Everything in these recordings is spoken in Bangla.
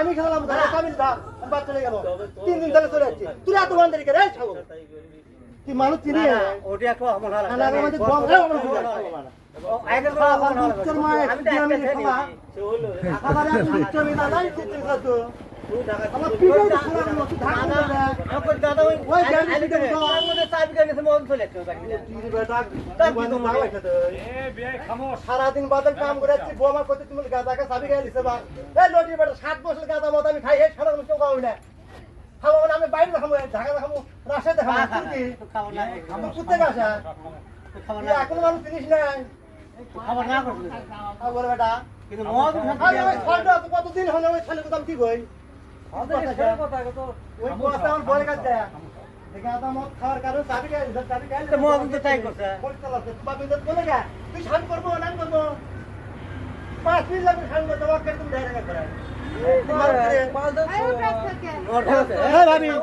আমি খেলাম কামিল দা বাদ চলে গেল 3 দিন ধরে চলে যাচ্ছে তুই এত বান্দারি করে এই ছাগল তুই মানুষ চিনি ওটা একটু আমার হালা না না আমাদের বম রে আমার আইদের বড় আমার হালা তোর মা আমি খালা সে হলো আকাবারে চিত্র মিলা নাই চিত্র খাতো তুই ঢাকা আমার পিঠে খারাপ না তুই ঢাকা না আমার দাদা ওই গাড়ি দিতে মধ্যে চাবি গাড়ি নিতে মন চলে যাচ্ছে বাকি তুই বেটা তুই তো মারা খেতে এ বে খামোশ সারা দিন বাদল কাম করেছি বোমা করতে তুমি গাদাকে চাবি গায়ে লিছে বা এই লটি বেটা 7 বছর গাদা মত আমি খাই এই সারা বছর খাওয়া না খাবো না আমি বাইরে খাবো ঢাকা খাবো রাশিয়াতে খাবো তুই কি খাবার না আমি কুত্তে গাছা খাবার তুই এখন মানুষ জিনিস নাই খাবার না করছিস আবার বেটা কিন্তু মদ আরে ওই ছলটা তো কতদিন হলো ওই ছলে তো কি কই কথা কত ওই বস্তা আমার বলে কাটছে দেখে আদা মত খাওয়ার কারণে চাবি গায়ে লিছে চাবি গায়ে তো মদ তো তাই করছে বাবু তো বলে গা তুই শান করবো না করবো 5 মিনিট লাগবে শান করতে ওকে তুমি ডাইরেক্ট করে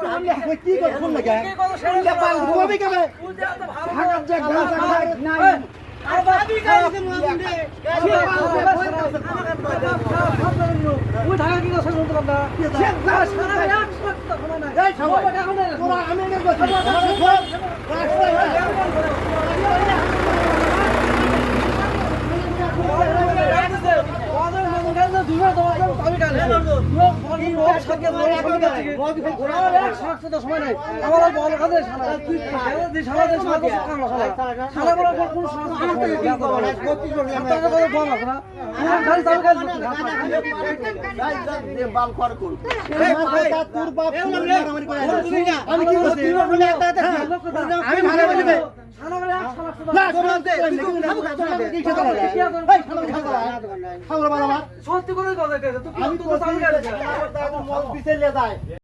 ভাবি কি করে ফোন লাগে ঘুমাবি কেমন ভাগার যে গ্লাস নাই আর ভাবি গাইছে মুন্ডে ওই ঢাকা কি কথা শুনতে পারলা শেখ দাস সারা 100 টাকা না এই ছাগল তোরা আমি এনে সত্যি করে কথা আমি তো